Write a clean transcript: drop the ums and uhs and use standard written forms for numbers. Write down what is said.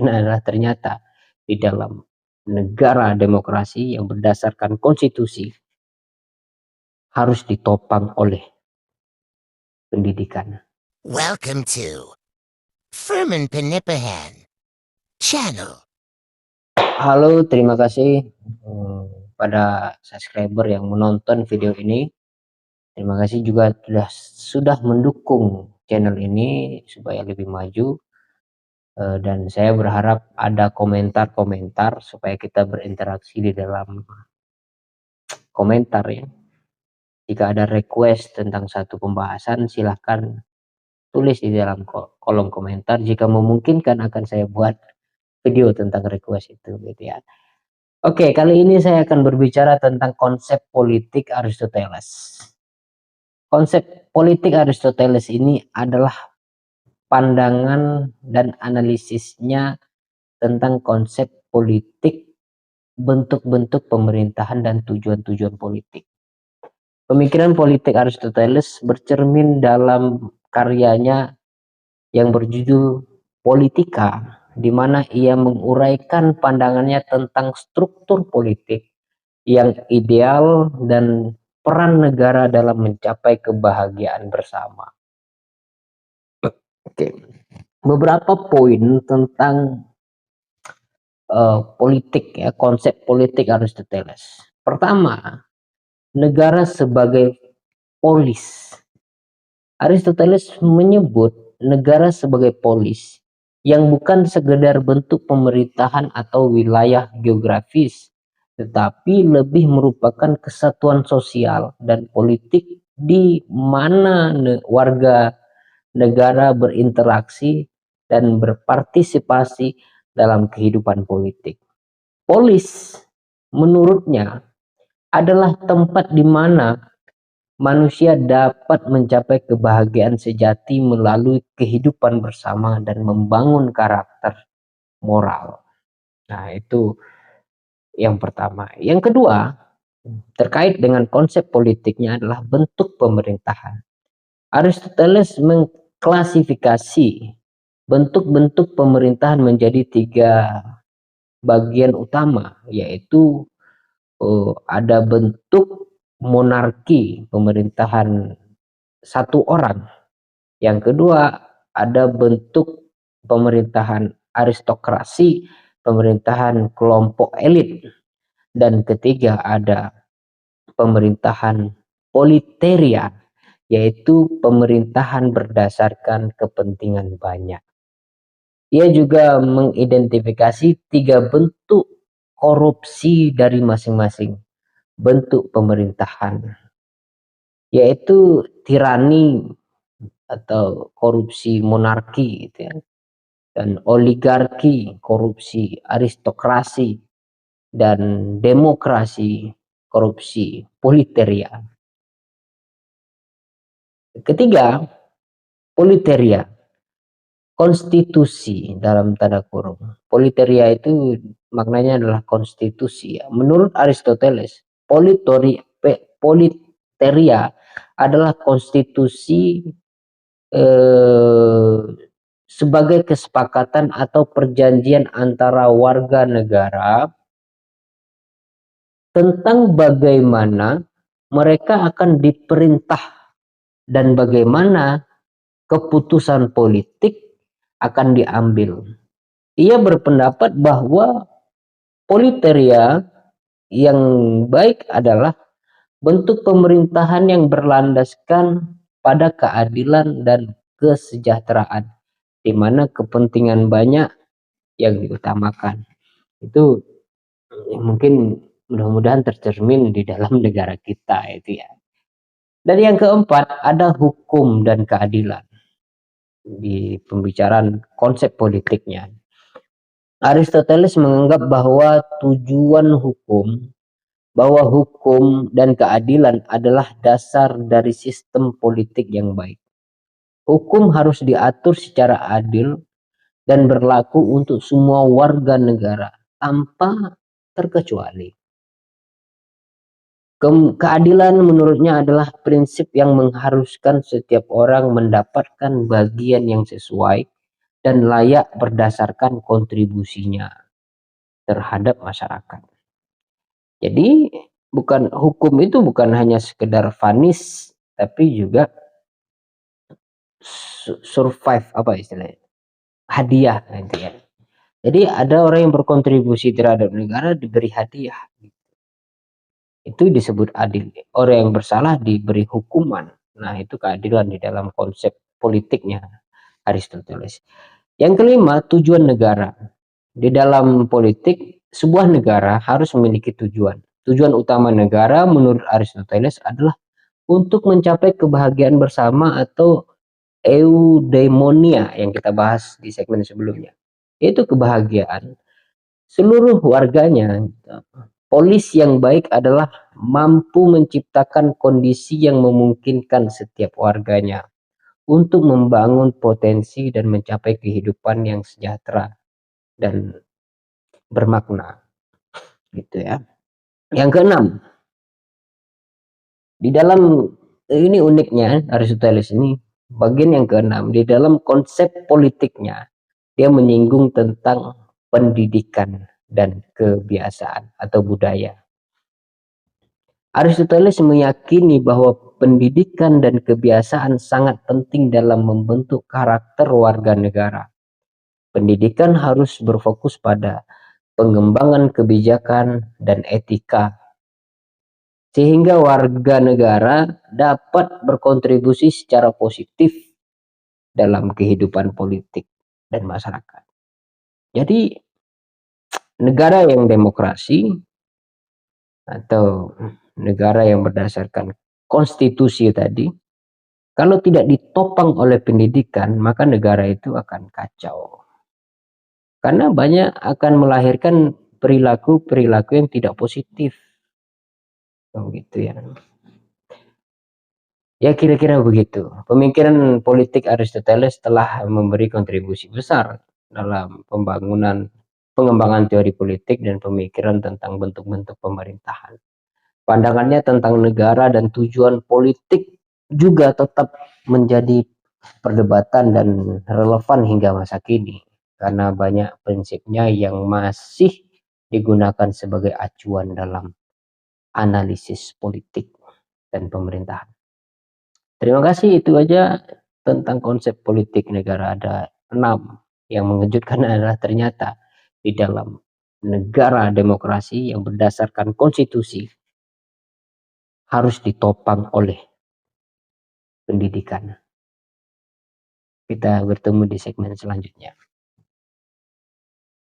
adalah ternyata di dalam negara demokrasi yang berdasarkan konstitusi harus ditopang oleh pendidikan. Welcome to Furman Penipahan Channel. Halo, terima kasih pada subscriber yang menonton video ini. Terima kasih juga sudah mendukung channel ini supaya lebih maju. Dan saya berharap ada komentar-komentar supaya kita berinteraksi di dalam komentar ya. Jika ada request tentang satu pembahasan, silahkan tulis di dalam kolom komentar. Jika memungkinkan akan saya buat video tentang request itu gitu ya. Oke, kali ini saya akan berbicara tentang konsep politik Aristoteles. Konsep politik Aristoteles ini adalah pandangan dan analisisnya tentang konsep politik, bentuk-bentuk pemerintahan dan tujuan-tujuan politik. Pemikiran politik Aristoteles bercermin dalam karyanya yang berjudul Politika, di mana ia menguraikan pandangannya tentang struktur politik yang ideal dan peran negara dalam mencapai kebahagiaan bersama. Oke, beberapa poin tentang politik ya, konsep politik Aristoteles. Pertama, negara sebagai polis. Aristoteles menyebut negara sebagai polis yang bukan sekedar bentuk pemerintahan atau wilayah geografis, tetapi lebih merupakan kesatuan sosial dan politik di mana warga negara berinteraksi dan berpartisipasi dalam kehidupan politik. Polis menurutnya adalah tempat di mana manusia dapat mencapai kebahagiaan sejati melalui kehidupan bersama dan membangun karakter moral. Nah, itu yang pertama. Yang kedua, terkait dengan konsep politiknya adalah bentuk pemerintahan. Aristoteles mengklasifikasi bentuk-bentuk pemerintahan menjadi 3 bagian utama, yaitu ada bentuk monarki, pemerintahan satu orang. Yang kedua, ada bentuk pemerintahan aristokrasi, pemerintahan kelompok elit. Dan ketiga, ada pemerintahan politeria, yaitu pemerintahan berdasarkan kepentingan banyak. Ia juga mengidentifikasi 3 bentuk korupsi dari masing-masing bentuk pemerintahan, yaitu tirani atau korupsi monarki gitu ya, dan oligarki, korupsi aristokrasi, dan demokrasi, korupsi politeria. Ketiga, politeria, konstitusi dalam tanda kurung. Politeria itu maknanya adalah konstitusi ya. Menurut Aristoteles, politeria adalah konstitusi sebagai kesepakatan atau perjanjian antara warga negara tentang bagaimana mereka akan diperintah dan bagaimana keputusan politik akan diambil. Ia berpendapat bahwa politeria yang baik adalah bentuk pemerintahan yang berlandaskan pada keadilan dan kesejahteraan, di mana kepentingan banyak yang diutamakan. Itu mungkin mudah-mudahan tercermin di dalam negara kita itu ya. Dan yang keempat, ada hukum dan keadilan di pembicaraan konsep politiknya. Aristoteles menganggap bahwa hukum dan keadilan adalah dasar dari sistem politik yang baik. Hukum harus diatur secara adil dan berlaku untuk semua warga negara tanpa terkecuali. Keadilan menurutnya adalah prinsip yang mengharuskan setiap orang mendapatkan bagian yang sesuai dan layak berdasarkan kontribusinya terhadap masyarakat. Jadi hukum itu bukan hanya sekedar vonis, tapi juga survive, apa istilahnya, hadiah gitu ya. Jadi ada orang yang berkontribusi terhadap negara diberi hadiah. Itu disebut adil. Orang yang bersalah diberi hukuman. Nah, itu keadilan di dalam konsep politiknya Aristoteles. Yang kelima, tujuan negara. Di dalam politik, sebuah negara harus memiliki tujuan. Tujuan utama negara menurut Aristoteles adalah untuk mencapai kebahagiaan bersama atau eudaimonia yang kita bahas di segmen sebelumnya. Yaitu kebahagiaan seluruh warganya. Polis yang baik adalah mampu menciptakan kondisi yang memungkinkan setiap warganya untuk membangun potensi dan mencapai kehidupan yang sejahtera dan bermakna, gitu ya. Yang keenam, di dalam ini uniknya Aristoteles ini, bagian yang keenam, di dalam konsep politiknya dia menyinggung tentang pendidikan dan kebiasaan atau budaya. Aristoteles meyakini bahwa pendidikan dan kebiasaan sangat penting dalam membentuk karakter warga negara. Pendidikan harus berfokus pada pengembangan kebijakan dan etika, sehingga warga negara dapat berkontribusi secara positif dalam kehidupan politik dan masyarakat. Jadi, negara yang demokrasi atau negara yang berdasarkan konstitusi tadi, kalau tidak ditopang oleh pendidikan, maka negara itu akan kacau. Karena banyak akan melahirkan perilaku-perilaku yang tidak positif. Begitu ya. Ya kira-kira begitu. Pemikiran politik Aristoteles telah memberi kontribusi besar dalam pengembangan teori politik dan pemikiran tentang bentuk-bentuk pemerintahan. Pandangannya tentang negara dan tujuan politik juga tetap menjadi perdebatan dan relevan hingga masa kini, karena banyak prinsipnya yang masih digunakan sebagai acuan dalam analisis politik dan pemerintahan. Terima kasih, itu aja tentang konsep politik negara. Ada 6. Yang mengejutkan adalah ternyata di dalam negara demokrasi yang berdasarkan konstitusi harus ditopang oleh pendidikan. Kita bertemu di segmen selanjutnya.